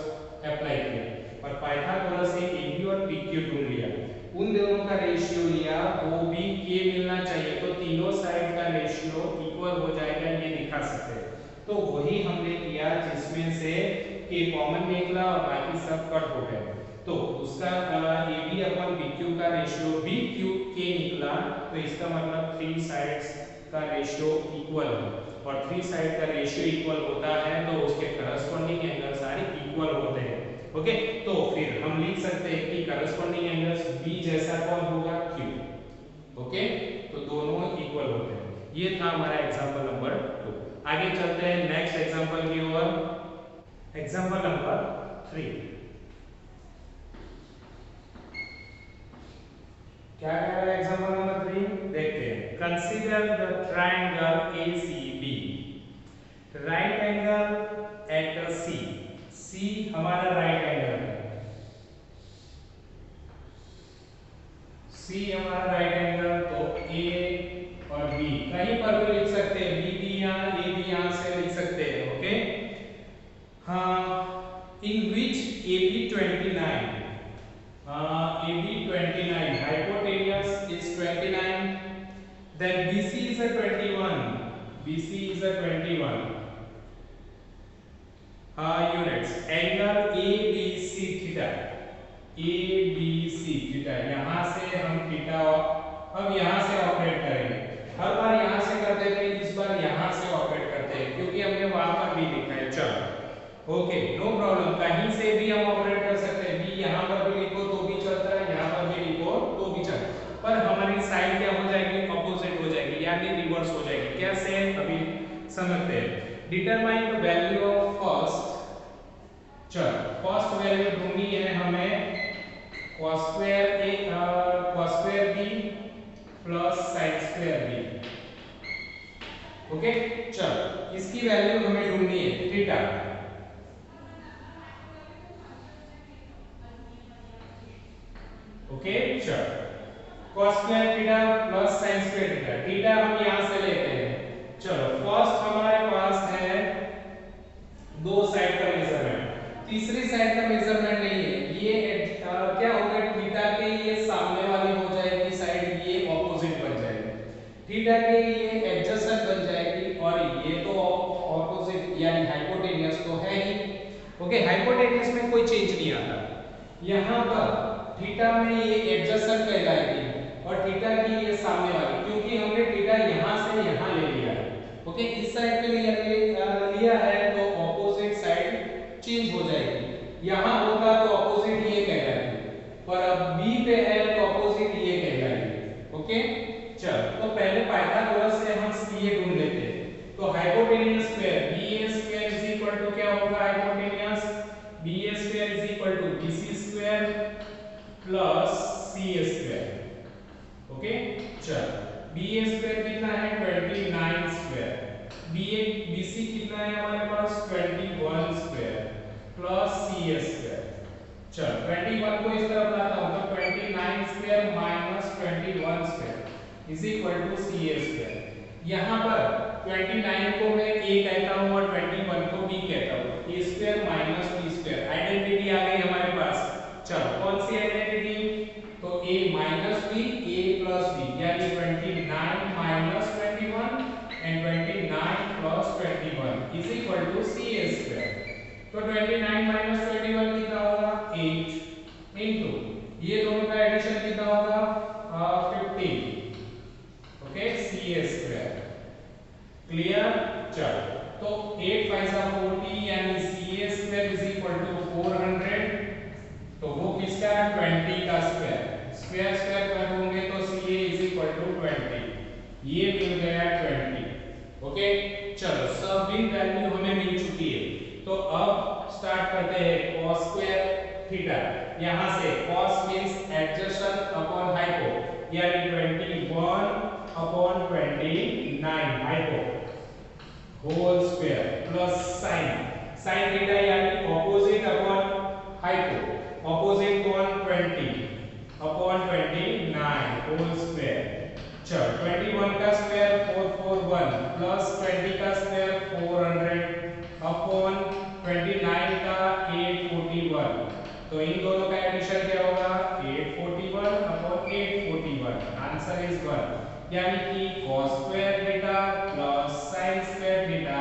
अप्लाई किया और पाइथागोरस से AB और PQ ढूंढ लिया, उन दोनों का रेशियो लिया, वो भी k मिलना चाहिए, तो तीनों साइड का रेशियो इक्वल हो जाएगा, ये दिखा सकते हैं। तो वही हमने किया, जिसमें से k कॉमन निकला और बाकी सब कट हो गए, तो उसका AB अपॉन BQ का रेशियो भी k निकला। तो इसका मतलब 3 साइड्स का रेशियो इक्वल है, और 3 साइड का रेशियो इक्वल होता है तो उसके करस्पॉन्डिंग एंगल सारे इक्वल होते हैं। ओके, तो फिर हम लिख सकते हैं कि करस्पॉन्डिंग एंगल्स B जैसा कौन होगा, Q। ओके, तो दोनों इक्वल होते हैं। ये था हमारा एग्जांपल नंबर 2। आगे चलते हैं नेक्स्ट एग्जांपल की ओर। एग्जांपल नंबर 3 क्या कह रहा है? एग्जांपल नंबर 3 देखते हैं। Consider the triangle ACB, right angle at C। C हमारा राइट एंगल है, C हमारा राइट एंगल, तो A और B कहीं पर भी लिख सकते हैं, B भी यहाँ, A भी यहाँ से लिख सकते हैं। ओके, हाँ, इन विच AB 29, AB 29, hypotenuse is 29, then BC is a 21, BC is a 21 units, angle ABC theta, ABC theta, यहाँ से हम थीटा अब यहाँ से ऑपरेट करेंगे। हर बार यहाँ से करते थे, इस बार यहाँ से ऑपरेट करते हैं, क्योंकि हमने वहां पर भी लिखा है। चलो, ओके, नो प्रॉब्लम, कहीं से भी हम ऑपरेट कर सकते हैं। बी यहाँ पर भी लिखो तो भी चलता है, यहाँ पर भी लिखो तो भी चलता है, पर हमारी साइड क्या हो जाएगी, अपोजिट हो जाएगी, यानी रिवर्स हो जाएगी। कैसे, अभी समझते हैं। Determine the value of first, चलो फर्स्ट वैल्यू ढूंढनी है हमें, cos square b plus sin square b। Okay, चलो इसकी वैल्यू हमें ढूंढनी है, थीटा। ओके, चलो cos square theta plus sin square theta, theta हम यहां से लेते हैं। चलो फर्स्ट हमारे पास है दो साइड का मेजरमेंट, तीसरी साइड का मेजरमेंट नहीं है, ये क्या होगा, थीटा के ये सामने वाली हो जाएगी साइड, ये ऑपोजिट बन जाएगी, थीटा के ये एडजेसेंट बन जाएगी, और ये तो ऑपोजिट यानी हाइपोटेनियस तो है ही। ओके, हाइपोटेनियस में कोई चेंज नहीं आता, यहाँ पर थीटा में ये एडजेसेंट कहलाएगी और थीटा की ये सामने वाली, क्योंकि हमने थीटा यहाँ से यहाँ ले लिया है। ओके, इस साइड पे लिया है तो ऑपोजिट साइड चेंज हो जाएगी, यहाँ होगा तो ऑपोजिट ये कहलाएगी, और अब बी पे है तो ऑपोजिट ये कहलाएगी। ओके, चल तो पहले पाइथागोरस से हम ये ढूंढ लेते हैं। तो hypotenuse square BA square is equal to क्या होगा, hypotenuse BA square is equal to BC square plus CA square. Okay, चल BA स्क्वायर कितना है, 29 स्क्वायर, BC कितना है हमारे पास, 21 स्क्वायर प्लस CA स्क्वायर। चल 21 को इस तरफ लाता हूं, तो 29 square minus 21 square is equal to CA square. यहां पर 29 को मैं A कहता हूं और 21 को B कहता हूं, A square minus B square, identity आ गई हमारे पास। चलो कौन सी आइडेंटिटी, तो A minus B, A plus B, यानी 29 minus 21 and 29 plus 21 is equal to CA square. तो 29 माइनस 21 कितना होगा, 8 इनटू ये दोनों का एडिशन कितना होगा, 15। Okay, CA square. क्लियर, चलो तो 8 5 40 यानी CA square is equal to 400, तो वो किसका 20 का स्क्वायर, स्क्वायर स्क्वायर कट होंगे तो CA इज इक्वल टू 20, ये मिल गया 20। ओके चलो सब इन वैल्यू हमें मिल चुकी है, तो अब स्टार्ट करते हैं cos स्क्वायर थीटा। यहां से cos means adjacent upon hypo, यानी 21/29 hypo whole square plus sin theta यानी ऑपोजिट अपॉन हाइपो, ऑपोजिट कौन 20/29 होल स्क्वायर। चलो 21 का स्क्वायर 441 प्लस 20 का स्क्वायर 400 अपॉन 29 का 841, तो इन दोनों का एडिशन क्या होगा 841 अपॉन 841, आंसर इज 1, यानी कि cos square theta plus sin square theta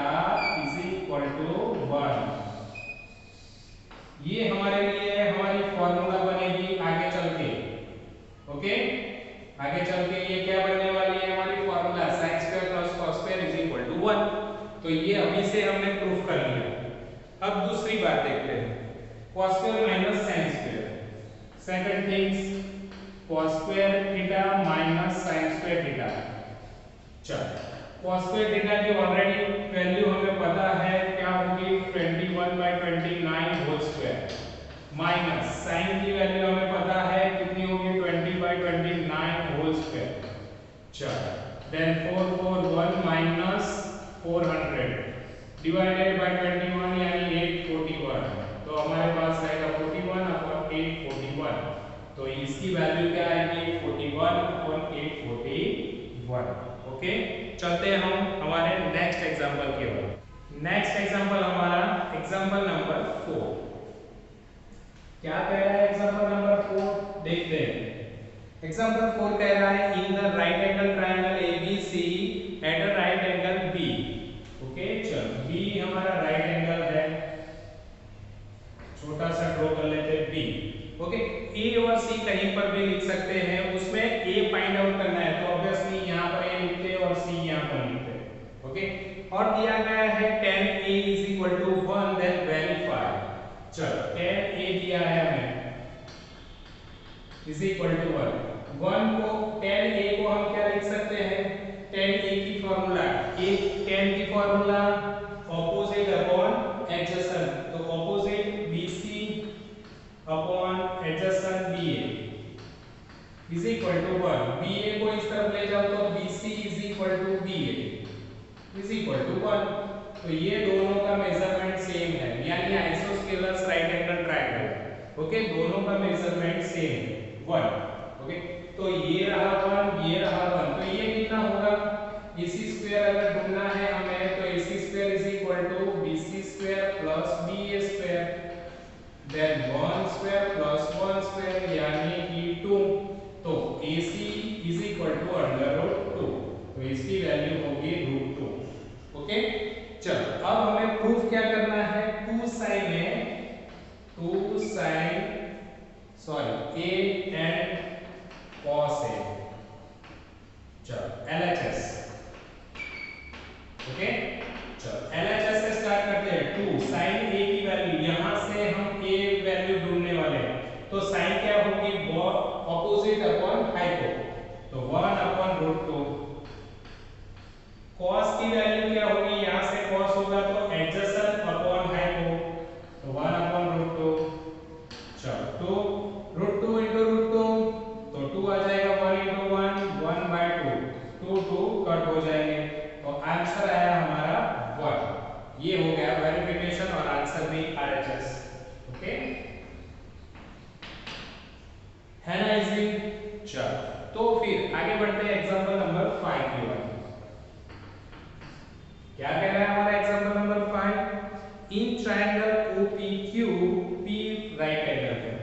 is equal to 1। ये हमारे लिए हमारी फॉर्मूला बनेगी आगे चल के। ओके आगे चल के ये क्या बनने वाली है हमारी formula sin square plus cos square is equal to 1। तो ये अभी से हमने प्रूफ कर लिया। अब दूसरी बात देखते हैं cos square minus sin square. Second things cos square theta minus sin square theta. चलो cos स्क्वायर थीटा की ऑलरेडी वैल्यू हमें पता है क्या होगी 21/29 होल स्क्वायर, माइनस sin की वैल्यू हमें पता है कितनी होगी 20/29 होल स्क्वायर। चलो देन 441 माइनस 400 डिवाइडेड बाय 21 यानी 841, तो हमारे पास आएगा 41/841, तो इसकी वैल्यू क्या आएगी 41/841। ओके चलते हैं हम हमारे नेक्स्ट एग्जांपल की ओर। नेक्स्ट एग्जांपल हमारा एग्जांपल नंबर 4। क्या कह रहा है एग्जांपल नंबर 4 देखते हैं। एग्जांपल 4 कह रहा है in the right angle triangle ABC at a right angle B। Okay चलो B हमारा राइट एंगल है, छोटा सा ड्रॉ कर लेते हैं B। ओके A और C कहीं पर भी लिख सकते हैं, उसमें A फाइंड आउट करना है, तो ऑब्वियसली यहां पर A लिखते हैं और C यहां पर लिखते हैं। ओके और दिया गया है tan A is equal to 1 then verify। चलो tan A दिया है हमें is equal to 1 को tan A को हम क्या लिख सकते हैं tan A की फार्मूला, tan की फार्मूला ऑपोजिट अपॉन एडजेसेंट, तो opposite BC upon adjacent BA is equal to 1। BA को इस तरफ ले जाओ तो BC is equal to BA is equal to 1, तो ये दोनों का मेजरमेंट सेम है, यानी isosceles right angle triangle. Okay दोनों का मेजरमेंट सेम है 1। ओके तो ये रहा 1 ये रहा 1, तो ये कितना होगा AC स्क्वायर अगर ढूंढना है हमें तो AC square is equal to BC square plus BA square then 1 square plus 1 square यानी कि 2, तो AC इज इक्वल टू √2, तो इसकी वैल्यू होगी √2। ओके चलो अब हमें प्रूफ क्या करना है 2 sin A and cos A। चलो LHS। ओके चलो LHS से स्टार्ट करते हैं। 2 sin A की वैल्यू, यहां से हम A वैल्यू ढूंढने वाले हैं, तो sin क्या होगी ऑपोजिट अपॉन हाइपो, तो 1/√2। cos की वैल्यू क्या होगी, यहां से cos होगा तो एडजेसेंट अपॉन हाइपो, तो 1/√2। चलो 2 √2 into √2 तो 2 आ जाएगा, 1 into 1 1/2, 2 कट हो जाएंगे, तो आंसर आया हमारा 1। ये हो गया वेरिफिकेशन और आंसर भी RHS। ओके है ना इजी। चलो तो फिर आगे बढ़ते हैं एग्जांपल नंबर 5 की ओर। क्या कह रहा है हमारा example number 5, in triangle OPQ P right angle है।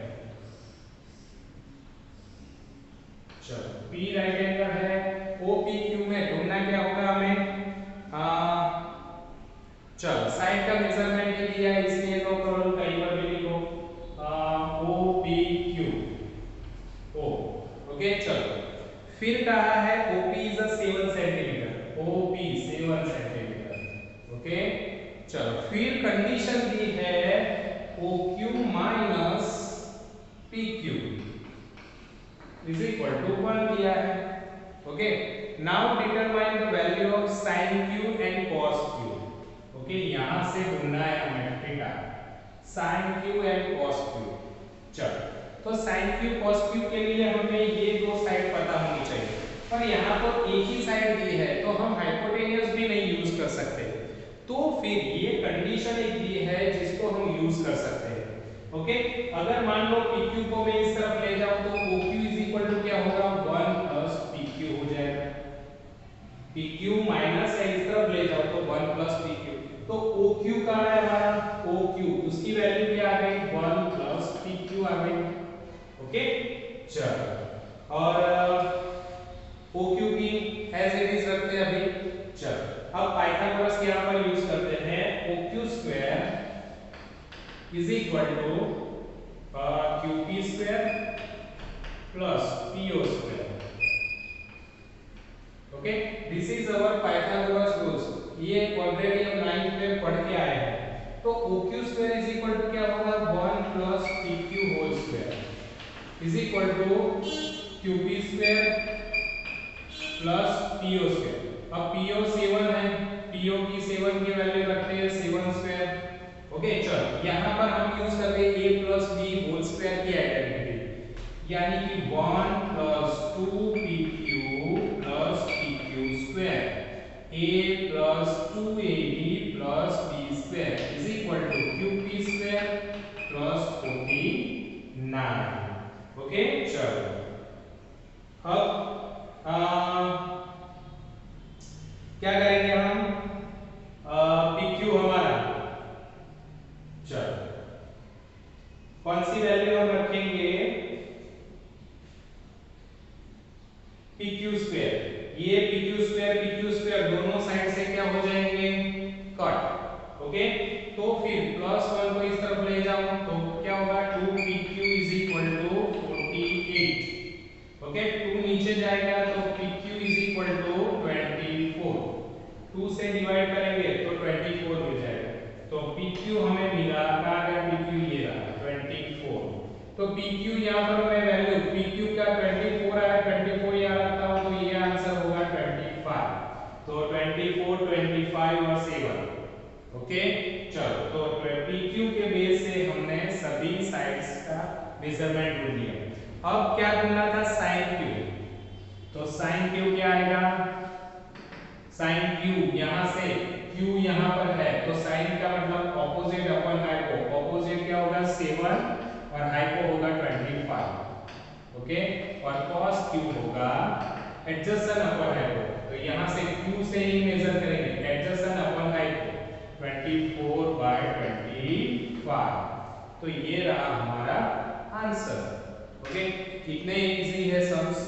चलो P राइट एंगल है, OPQ में ढूंढना क्या होगा हमें, चलो साइड का मेजरमेंट भी दिया है इसलिए नो प्रॉब्लम, कहीं पर भी लिखो OPQ O। ओके चलो फिर कहा है OP is a 7 centimetre, OP 7 centimetre. Okay चलो फिर कंडीशन दी है OQ minus PQ is equal to 1 दिया है। Okay, now determine the value of sin Q and cos Q। Okay, यहां से ढूंढना है हमें theta, sin Q and cos Q। चलो, तो sin Q cos Q के लिए हमें ये दो साइड पता होनी चाहिए, पर यहाँ तो एक ही साइड दी है तो हम हाइपोटेन्यूस भी नहीं यूज कर सकते, तो फिर ये कंडीशन एक दी है जिसको हम यूज कर सकते हैं। ओके, अगर मान लो PQ को मैं इस तरफ ले जाऊं तो OQ इज इक्वल टू क्या होगा, 1 प्लस PQ हो जाएगा। PQ माइनस है, इस तरफ ले जाओ तो 1 प्लस PQ, तो OQ का है हमारा OQ, उसकी वैल्यू क्या आ गई, 1 प्लस PQ आ गई। ओके, चलो, और OQ की एज इट इज रखते हैं अभी। चलो, अब पाइथागोरस यहां पर यूज करते हैं, OQ square is equal to QP square plus PO square। okay, this is our Pythagoras rules। ये ऑलरेडी हम 9th में पढ़ के आए हैं। तो OQ square is equal to क्या होगा, 1 plus PQ whole square is equal to QP square plus PO square। अब PO 7 है, PO की 7 की वैल्यू रखते हैं 7 स्क्वायर। ओके, चलो, यहाँ पर हम यूज करते हैं a plus b whole square की आइडेंटिटी, यानी कि 1 plus 2pq plus pq square, a plus 2ab plus b square is equal to qp square plus 49। Okay, चलो, अब क्या करेंगे हम, pq हमारा, चलो, कौन सी वैल्यू हम रखेंगे, PQ स्क्वायर। ये PQ स्क्वायर दोनों साइड से क्या हो जाएंगे, कट। ओके, तो फिर प्लस 1 को इस तरफ ले जाओ तो क्या होगा, 2PQ is equal to 48। Okay, 2 नीचे जाएगा तो PQ इज इक्वल टू 24, 2 से डिवाइड करेंगे तो 24 मिल जाएगा। तो PQ हमें मिला, कहाँ गया PQ, ये रहा 24। तो PQ यहाँ पर मैं वैल्यू PQ का 24 आया, 24 यहाँ रखता हूँ तो ये आंसर होगा 25। तो 24, 25 और 7। ओके, चलो, तो PQ के बेस से हमने सभी साइड्स का मेजरमेंट ढूंढ लिया। अब क्या ढूंढना था, sin Q। तो sin Q क्या आएगा, sin Q यहाँ से Q यहाँ पर है तो sin का मतलब ऑपोजिट अपन हाइपो, ऑपोजिट क्या होगा 7 और हाइपो होगा 25। ओके, और cos Q होगा एडजसेंट अपन हाइपो, तो यहाँ से Q से ही मेजर करेंगे, एडजसेंट अपन हाइपो 24/25। तो ये रहा हमारा आंसर। ओके, कितने इजी है सम्स,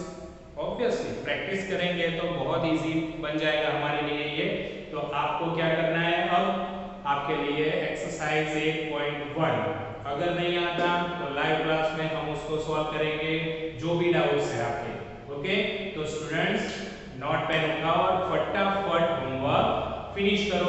ऑब्वियसली प्रैक्टिस करेंगे तो बहुत इजी बन जाएगा हमारे लिए ये। तो आपको क्या करना है, अब आपके लिए एक्सरसाइज 8.1, अगर नहीं आता तो लाइव क्लास में हम उसको सॉल्व करेंगे, जो भी डाउट्स है आपके। ओके, तो स्टूडेंट्स नोट पेन उठाओ और फटाफट होमवर्क फिनिश करो